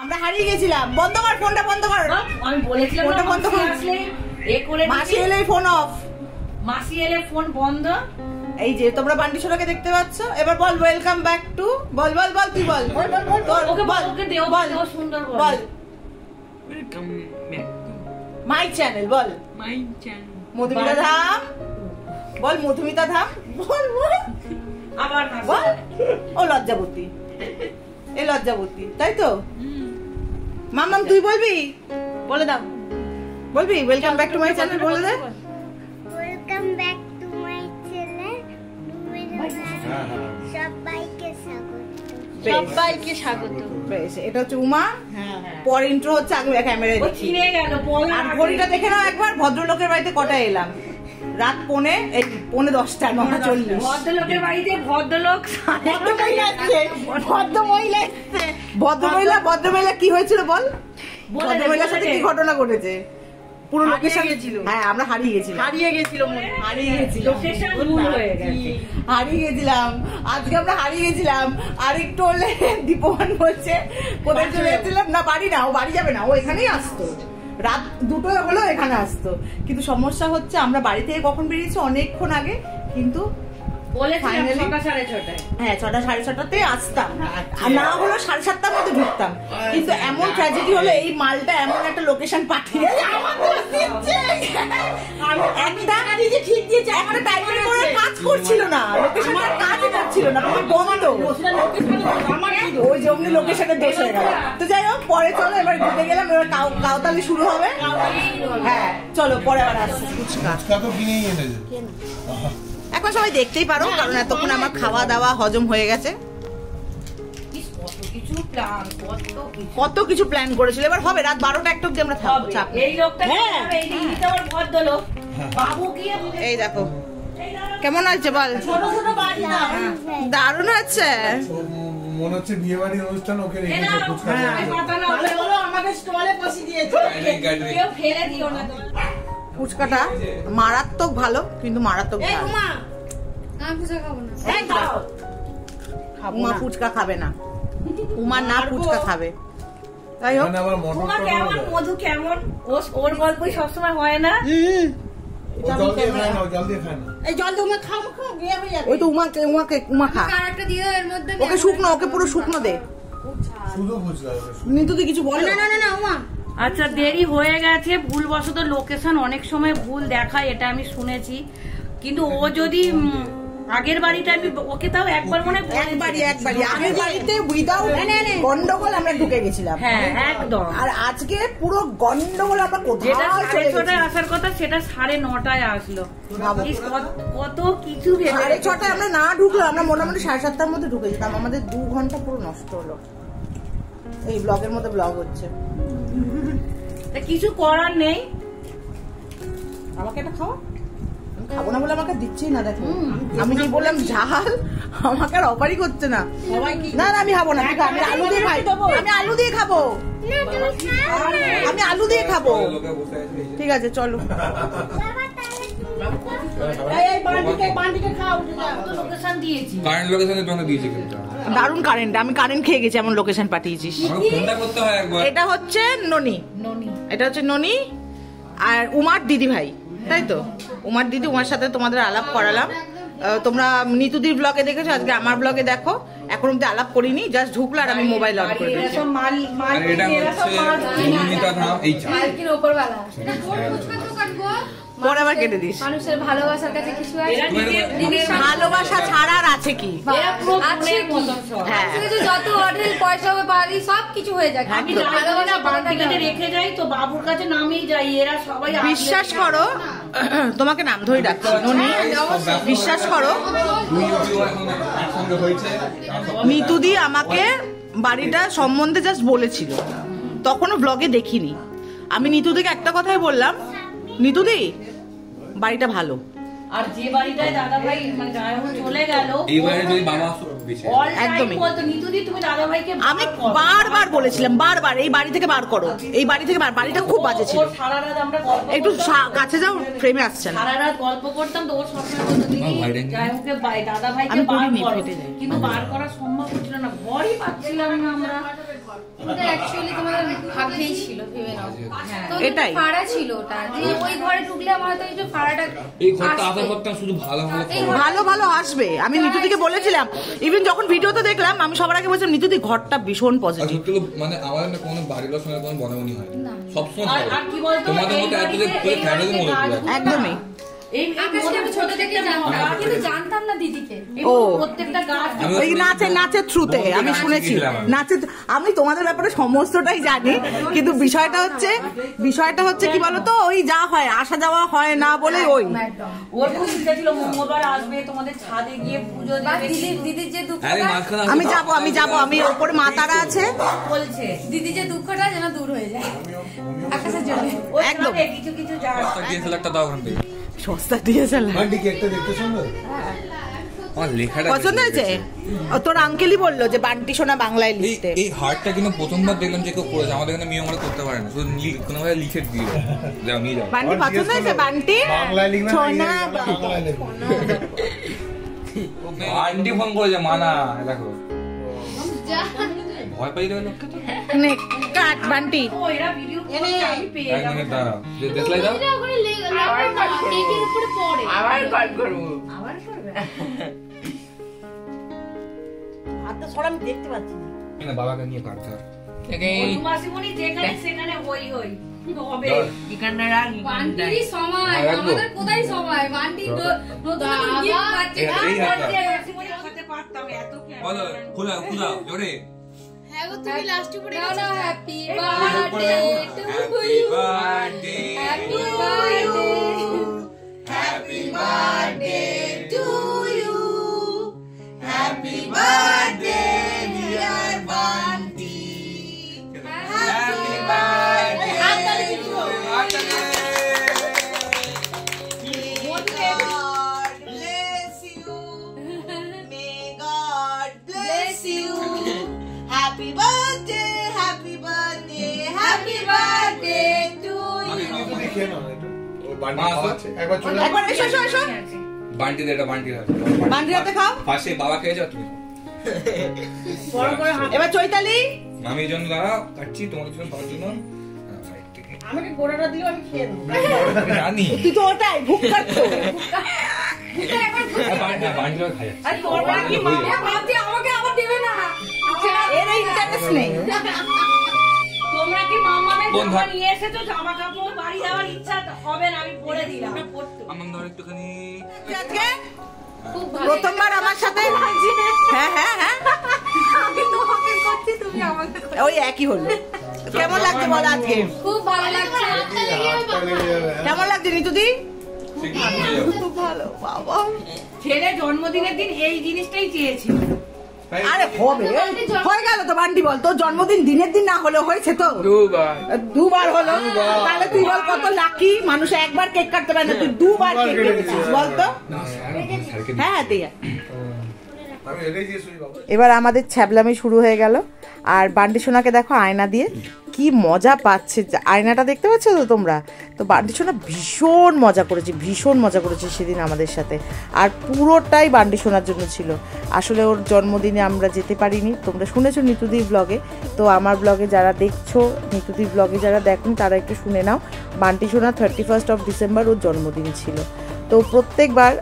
আমরা হারিয়ে গেছিলাম। বন্ধ কর ফোনটা, বন্ধ কর। আমি বলেছিলাম ফোনটা বন্ধ কর। মাসি এলে ফোন অফ, মাসি এলে ফোন বন্ধ। এই যে তোমরা বান্টি সোনাকে দেখতে পাচ্ছ। এবার বল ওয়েলকাম ব্যাক টু, বল বল বল, তুই বল ওকে বল, ওকে দেও বল, ও সুন্দর বল। Welcome back to my channel, বল মাই চ্যানেল। মধুমিতা ধাম, বল মধুমিতা ধাম, বল বল আবার বল। ও লজ্জাবতী, এ লজ্জাবতী, তাই তো? মামাম তুই বলবি, বলে দাও, বলবি welcome back to my channel, বলে দে। Welcome back to my channel. সবাইকে স্বাগত। সবাইকে স্বাগত। বেশ, এটা হচ্ছে উমা। পর ইন্ট্রো হচ্ছে, আমি ক্যামেরায় ও দেখি। চিনে গেল বল। আর ঘড়িটা দেখে নাও একবার, ভদ্রলোকের বাড়িতে কটা এলাম? রাত 10:10, 9:40। ভদ্রলোকের বাড়িতে ভদ্রলোক ভদ্রমহিলা কি হয়েছিল বল? ভদ্রমহিলার সাথে কি ঘটনা ঘটেছে? পুরো লোকেশন গেছিল। হ্যাঁ, আমরা হারিয়ে গেছিলাম। হারিয়ে গেছিলাম। লোকেশন ভুল হয়ে গেছে। হারিয়ে গেছিলাম আজকে, আমরা হারিয়ে গেছিলাম। আর একটু হলে দীপমান বলছে কোথায় চলে যাচ্ছিলাম। না বাড়ি না, ও বাড়ি যাবে না, ও এখানেই আসতো। রাত 2টো হলো এখানে আসতো। কিন্তু সমস্যা হচ্ছে আমরা বাড়ি থেকে কখন বেরিয়েছি অনেকক্ষণ আগে, কিন্তু বলেছিলাম 6টা 6:30। হ্যাঁ 6টা 6:30 আসতাম, আর না হলো 7:30 মধ্যে ঢুকতাম। কিন্তু এমন ট্র্যাজেডি হলো, এই মালটা এমন একটা লোকেশন পাঠিয়ে একটা টাইমের পরে কাজ করছিল না, লোকেশনটা কাজই করছিল না, বন্ধ। ওই জন্য লোকেশনের দোষ হয়ে গেল। তো যাই হোক, পরে চলো এবার ঘুরতে গেলাম। এবার কাউতালি শুরু হবে। হ্যাঁ চলো, পরে আবার আসছি। ফুচকা তো কিনেই এনেছে, এখন সবাই দেখতেই পারো, কারণ এতক্ষণ আমার খাওয়া দাওয়া হজম হয়ে গেছে। কত কিছু প্ল্যান করেছিল, এবার হবে রাত 12টা 1টা অব্দি আমরা থাকবো। এই লোকটা এই দিদিটা ওর ভদ্রলোক বাবু কি। এই দেখো কেমন আছে বল। ছোট ছোট বাড়ি না, দারুণ আছে। মনে হচ্ছে বিয়ে বাড়ির অনুষ্ঠান ওকে রেখেছে। ফুচকা আমাকে স্টলে বসিয়ে দিয়েছে। কেউ ফেলে দিও না। ফুচকাটা মারাত্মক ভালো, কিন্তু মারাত্মক ঝাল। উমা ফুচকা খাবে না, উমা না ফুচকা খাবে। তাই হোক, তোমার কেমন মধু কেমন, ওর গল্পই সবসময় হয় না। জল দিয়ে খায় না, জল দিয়ে খায় না। এই জল দিয়ে খাও, ওই তো উমা খা। ওকে শুকনো, ওকে পুরো শুকনো দে। শুধু ফুচকা নিতু তুই কিছু বল না। উমা আচ্ছা দেরি হয়ে গেছে, ভুলবশত লোকেশন অনেক সময় ভুল দেখায়, এটা আমি শুনেছি। কিন্তু ও যদি আগের বাড়িটা আমি ওকে তাও একবার মনে একবারই আগের বাড়িতে উইদাউট গন্ডগোল আমরা ঢুকে গেছিলাম। হ্যাঁ একদম। আর আজকে পুরো গন্ডগোল, আমরা যেটা কোথাও চলে 6:30 আসার কথা সেটা 9:30 আসলো। কত কিছু 6:30 আমরা না ঢুকলাম, আমরা মোটামুটি 7:30টার মধ্যে ঢুকে যেতাম। আমাদের 2 ঘন্টা পুরো নষ্ট হলো। এই ব্লগের মধ্যে ব্লগ হচ্ছে, কিছু করার নেই। আমাকে এটা খাওয়া, খাবো না বলে আমাকে দিচ্ছেই না। দেখো আমি কি বললাম ঝাল, আমাকে আর অফারই করছে না। না না আমি খাবো না, আমি আলু দিয়ে খাই, আমি আলু দিয়ে খাবো, আমি আলু দিয়ে খাবো। ঠিক আছে চলো। দারুণ কারেন্ট, আমি কারেন্ট খেয়ে গেছি, এমন লোকেশন পাঠিয়েছিস। এটা হচ্ছে ননি, এটা হচ্ছে ননি আর উমার দিদি ভাই, তাই তো? উমার দিদি, উমার সাথে তোমাদের আলাপ করালাম। তোমরা নিতুদির ব্লগে দেখেছো, আজকে আমার ব্লগে দেখো। এখন অব্দি আলাপ করিনি, জাস্ট ঢুকলো আর আমি মোবাইল অন করে দিয়েছি। পরে আবার কেটে দিস। মানুষের ভালোবাসার কাছে কিছু ভালোবাসা ছাড়া আর আছে কি? যত অর্ডার পয়সা পারি সব কিছু হয়ে যায়। আমি ভালোবাসা রেখে যাই তো বাবুর কাছে নামেই যাই, এরা সবাই বিশ্বাস করো, তোমাকে নাম ধরে ডাকছি ননি, বিশ্বাস করো মিতুদি আমাকে বাড়িটা সম্বন্ধে জাস্ট বলেছিল, তখনও ব্লগে দেখিনি। আমি নিতুদিকে একটা কথাই বললাম, নিতুদি বাড়িটা ভালো। আর যে বাড়িটায় দাদা ভাই মানে জামাইবাবু চলে গেল, এই বাড়ি যদি বাবা একদমই বলতো নিতুদি তুমি দাদা ভাইকে, আমি বারবার বলেছিলাম, বারবার এই বাড়ি থেকে বার করো, এই বাড়ি থেকে বাড়িটা খুব বাজে ছিল। সারা রাত আমরা একটু কাছে যাও, ফ্রেমে আসছে না। সারা রাত গল্প করতাম তো, ওর সবসময় বলতো দিদি জামাইবাবুকে দাদা ভাইকে বার করো, কিন্তু বার করা সম্ভব হচ্ছিল না, ঘরই পাচ্ছিলাম না আমরা। অ্যাকচুয়ালি ভাগ্যেই ছিল ভেবে নাও। তো এটাই। ফাড়া ছিল ওটা, যে ওই ঘরে ঢুকলে আমার হয়তো এই যে ফাড়াটা এই ঘরটা আসার পর তো শুধু ভালো ভালো খবর। ভালো ভালো আসবে। আমি নিতুদিকে বলেছিলাম, ইভেন যখন ভিডিওতে দেখলাম আমি সবার আগে বলছিলাম নিতুদি ঘরটা ভীষণ আর পজিটিভ। সত্যি মানে আমাদের না কোনো বাড়ির লোক সঙ্গে কোনো বনাবনি হয় না। সবসময় আর- আর কি বলতো, তোমাদের মতো এত যে পুরো ফ্যামিলির মতো পুরো একদমই। আকাশকে আমি ছোট থেকে জানতাম, কিন্তু জানতাম না দিদিকে। ও প্রত্যেকটা গাছ ওই নাচের থ্রুতে আমি শুনেছি, আমি তোমাদের ব্যাপারে সমস্তটাই জানি, কিন্তু বিষয়টা হচ্ছে কি বলতো, ওই যা হয় আসা যাওয়া হয় না বলে ওই একদম। ওর খুব ইচ্ছা ছিল মঙ্গলবার আসবে তোমাদের ছাদে গিয়ে পুজো বা দেবে। দিদির যে আরে দুঃখটা, মাঝখানে আমি যাব আমি ওপরে মা তারা আছে বলছে দিদি যে দুঃখটা যেন দূর হয়ে যায় আকাশের জন্য। ওই একদম। ছাদে কিছু কিছু জায়গা ডিএসএলআরটা দাও ওখান থেকে। সস্তা দিয়েছিল। বান্টি কেকটা দেখতে সুন্দর। আমার লেখাটা পছন্দ হয়েছে? ও তোর আঙ্কেলই বললো যে বান্টি সোনা বাংলায় এই লিখতে। এই হার্টটা কিন্তু প্রথমবার দেখলাম যে কেউ করেছে, আমাদের এখানে মিয়মারা করতে পারে না, শুধু কোনোভাবে লিখে দিয়ে যাও নিয়ে যাও। বান্টি পছন্দ হয়েছে? বান্টি বাংলায় লিখবে না, সোনা বাংলায় লিখবে। আন্টি ফোন করেছে মানা, দেখো ভয় পাই দেবে লোককে তো। নে, কাট বান্টি। ও এরা ভিডিও করছে আমি পেয়ে এক যাবো। মিনিট দাঁড়াও, যে দেখলাই দাও। হাতটা সরা আমি দেখতে পাচ্ছি না। না বাবাকে নিয়ে কাটতে হবে। মাসিমণি যেখানে সেখানে হই হই হবে। এখানটা রাখ, বান্টিরই সময়, রাখবো? আমাদের কোথায় সময়? বান্টি নতুন gift পাচ্ছে। এই হাতটা। মাসিমণি খাতে পারতাম এত কি বলো, খুলাও খুলাও জোরে। তুমি লাস্টে পড়ে গেছো। Happy birthday to happy you, birthday happy birthday, happy birthday to you, happy birthday dear Bunty, happy birthday. God bless you, may God bless you, happy birthday, happy birthday, happy birthday to you. তুমি খেয়ে নাও এটা। ও বান্টি মা, খাওয়াচ্ছে। একবার চলে একবার এসো এসো এসো, বান্টি দে, এটা বান্টি হাতে। বান্টির হাতে খাও। পাশে বাবা খেয়ে যাও তুমি। বড় করে হাত। এবার চৈতালি, মামির জন্য দাঁড়াও, কাটছি তোমাদের জন্য সবার জন্য। আমাকে গোড়াটা দিও আমি খেয়ে নেবো। জানি তুই তো ওটাই ভুক কাটছো। বান্টিও খাই যাচ্ছে। আর তোমরা কি ভাবছি আমাকে আবার দেবে না। এর ইন্টারেস্ট নেই। তোমরা কি মামামের কোন জামা ভাগ? নিয়ে এসেছো? জামা কাপড় বাড়ি যাওয়ার ইচ্ছা হবে না, আমি পরে দিলাম। আমার ধর একটুখানি আজকে খুব ভালো। প্রথমবার আমার সাথে, হ্যাঁ হ্যাঁ হ্যাঁ, আমি তোমাকে করছি, তুমি আমাকে করছো। ওই একই হলো। কেমন লাগছে বল আজকে? খুব ভালো লাগছে। হাতটা লেগে যাবে, হ্যাঁ। কেমন লাগছে নিতুদি? ঠিকই হয়ে যাবে। খুব ভালো বাবা। ছেলে জন্মদিনের দিন এই জিনিসটাই চেয়েছিল। আরে হবে, হয়ে গেল তো বান্টি বল, তোর জন্মদিন দিনের দিন না হলেও হয়েছে তো দুবার হলো। তাহলে তুই বল কত লাকি, মানুষ একবার কেক কাটতে পারে না, তুই দুবার কেক কেটেছিস বলতো। হ্যাঁ দিয়া। আমি এটাই দিয়ে শুই বাবা। এবার আমাদের ছ্যাবলামি শুরু হয়ে গেল। আর বান্টি সোনাকে দেখো আয়না দিয়ে কি মজা পাচ্ছে, আয়নাটা দেখতে পাচ্ছ তো তোমরা? তো বান্টি সোনা ভীষণ মজা করেছে সেদিন আমাদের সাথে, আর পুরোটাই বান্টি সোনার জন্য ছিল। আসলে ওর জন্মদিনে আমরা যেতে পারিনি, তোমরা শুনেছো নিতুদির ব্লগে। তো আমার ব্লগে যারা দেখছো, নিতুদির ব্লগে যারা দেখুন তারা একটু শুনে নাও। বান্টি সোনা 31 ডিসেম্বর ওর জন্মদিন ছিল। তো প্রত্যেকবার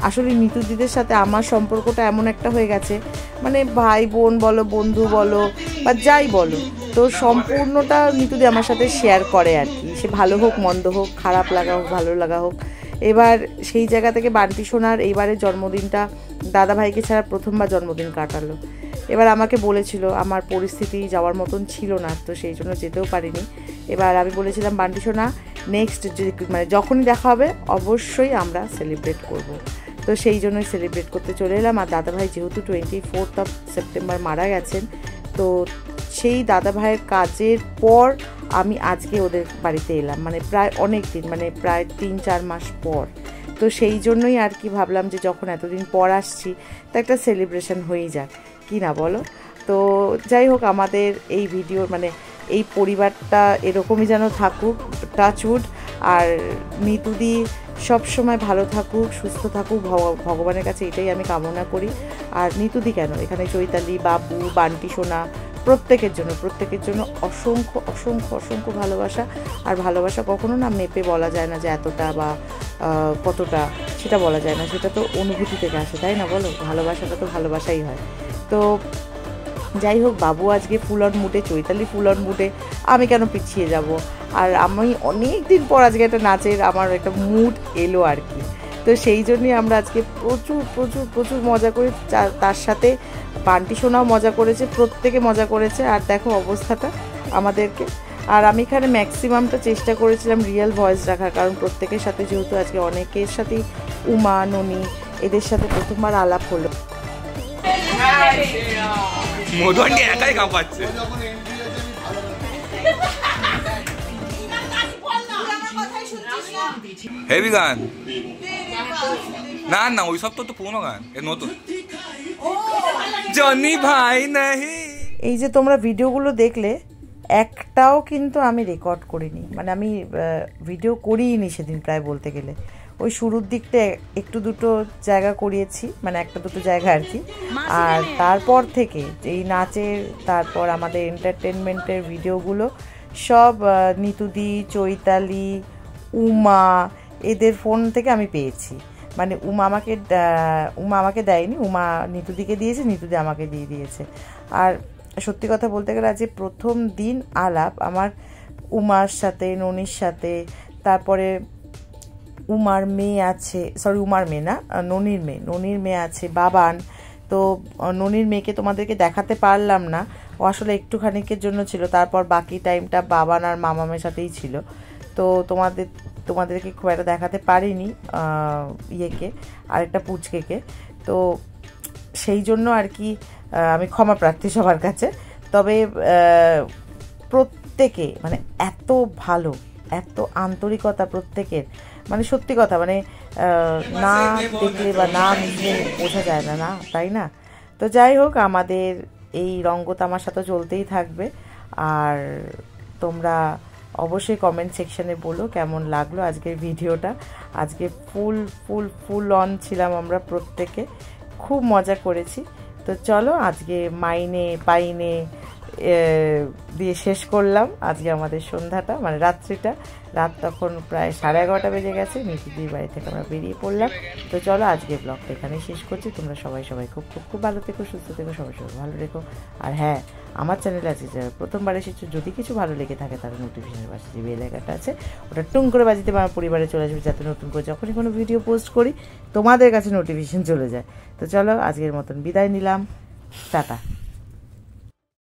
আসলে নিতুদিদের সাথে আমার সম্পর্কটা এমন একটা হয়ে গেছে, মানে ভাই বোন বলো, বন্ধু বলো বা যাই বলো, তো সম্পূর্ণটা নিতুদি আমার সাথে শেয়ার করে আর কি। সে ভালো হোক মন্দ হোক, খারাপ লাগা হোক ভালো লাগা হোক। এবার সেই জায়গা থেকে বান্টি সোনার এইবারের জন্মদিনটা দাদা ভাইকে ছাড়া প্রথমবার জন্মদিন কাটালো। এবার আমাকে বলেছিল, আমার পরিস্থিতি যাওয়ার মতন ছিল না, তো সেই জন্য যেতেও পারিনি। এবার আমি বলেছিলাম বান্টি সোনা নেক্সট মানে যখনই দেখা হবে অবশ্যই আমরা সেলিব্রেট করব। তো সেই জন্যই সেলিব্রেট করতে চলে এলাম। আর দাদাভাই যেহেতু 24 সেপ্টেম্বর মারা গেছেন, তো সেই দাদাভাইয়ের কাজের পর আমি আজকে ওদের বাড়িতে এলাম, মানে প্রায় অনেক দিন, মানে প্রায় 3-4 মাস পর। তো সেই জন্যই আর কি ভাবলাম যে যখন এতদিন পর আসছি তো একটা সেলিব্রেশন হয়েই যাক, কি না বলো? তো যাই হোক, আমাদের এই ভিডিও মানে এই পরিবারটা এরকমই যেন থাকুক, টাচউড। আর নিতুদি সবসময় ভালো থাকুক, সুস্থ থাকুক, ভগবানের কাছে এটাই আমি কামনা করি। আর নিতুদি কেন, এখানে চৈতালি, বাবু, বান্টি সোনা, প্রত্যেকের জন্য অসংখ্য অসংখ্য অসংখ্য ভালোবাসা। আর ভালোবাসা কখনো না মেপে বলা যায় না যে এতটা বা কতটা, সেটা বলা যায় না, সেটা তো অনুভূতি থেকে আসে, তাই না বলো? ভালোবাসাটা তো ভালোবাসাই হয়। তো যাই হোক, বাবু আজকে ফুল অন মুডে, চৈতালি ফুল অন মুডে, আমি কেন পিছিয়ে যাব? আর আমি অনেক দিন পর আজকে একটা নাচের আমার একটা মুড এলো আর কি। তো সেই জন্যই আমরা আজকে প্রচুর প্রচুর প্রচুর মজা করি, তার সাথে বান্টি সোনাও মজা করেছে, প্রত্যেকে মজা করেছে। আর দেখো অবস্থাটা আমাদেরকে। আর আমি এখানে ম্যাক্সিমামটা চেষ্টা করেছিলাম রিয়েল ভয়েস রাখার, কারণ প্রত্যেকের সাথে যেহেতু আজকে অনেকের সাথেই উমা, ননি এদের সাথে প্রথমবার আলাপ হলো। মধুয়ান্টি একাই কাঁপাচ্ছে। হেভি গান না না, ওই সব তো পুরোনো গান, এর নতুন জনি ভাই নাহি। এই যে তোমরা ভিডিওগুলো দেখলে, একটাও কিন্তু আমি রেকর্ড করিনি, মানে আমি ভিডিও করিনি সেদিন প্রায় বলতে গেলে। ওই শুরুর দিকটা একটু দুটো জায়গা করিয়েছি, মানে একটা দুটো জায়গা আর কি। আর তারপর থেকে এই নাচের, তারপর আমাদের এন্টারটেনমেন্টের ভিডিওগুলো সব নিতুদি, চৈতালি, উমা এদের ফোন থেকে আমি পেয়েছি। মানে উমা আমাকে দেয়নি, উমা নিতুদিকে দিয়েছে, নিতুদি আমাকে দিয়ে দিয়েছে। আর সত্যি কথা বলতে গেলে আজ প্রথম দিন আলাপ আমার উমার সাথে, ননির সাথে। তারপরে উমার মেয়ে আছে, সরি উমার মেয়ে না, ননির মেয়ে আছে, বাবান। তো ননির মেয়েকে তোমাদেরকে দেখাতে পারলাম না, ও আসলে একটুখানিকের জন্য ছিল, তারপর বাকি টাইমটা বাবান আর মামামের সাথেই ছিল। তো তোমাদেরকে খুব একটা দেখাতে পারিনি ইয়েকে, আরেকটা পুচকেকে। তো সেই জন্য আর কি আমি ক্ষমা প্রার্থী সবার কাছে। তবে প্রত্যেকে মানে এত ভালো, এত আন্তরিকতা প্রত্যেকের, মানে সত্যি কথা, মানে না দেখলে বা না মিশলে বোঝা যায় না, না তাই না? তো যাই হোক, আমাদের এই রঙ্গতামার সাথে চলতেই থাকবে। আর তোমরা অবশ্যই কমেন্ট সেকশানে বলো কেমন লাগলো আজকের ভিডিওটা। আজকে ফুল অন ছিলাম আমরা প্রত্যেকে, খুব মজা করেছি। তো চলো আজকে মাইনে পাইনে দিয়ে শেষ করলাম আজকে আমাদের সন্ধ্যাটা, মানে রাত্রিটা। রাত তখন প্রায় 11:30 বেজে গেছে, নিতুদির বাড়ি থেকে আমরা বেরিয়ে পড়লাম। তো চলো আজকে ব্লগটা এখানেই শেষ করছি। তোমরা সবাই খুব খুব খুব ভালো থেকো, সুস্থ থেকো, সবাই ভালো রেখো। আর হ্যাঁ, আমার চ্যানেলে আছে যারা প্রথমবার এসেছো, যদি কিছু ভালো লেগে থাকে তাহলে নোটিফিকেশনের পাশে যে বেল আইকনটা আছে ওটা টুং করে বাজিতে আমার পরিবারে চলে আসবে, যাতে নতুন করে যখনই কোনো ভিডিও পোস্ট করি তোমাদের কাছে নোটিফিকেশন চলে যায়। তো চলো আজকের মতন বিদায় নিলাম, টাটা।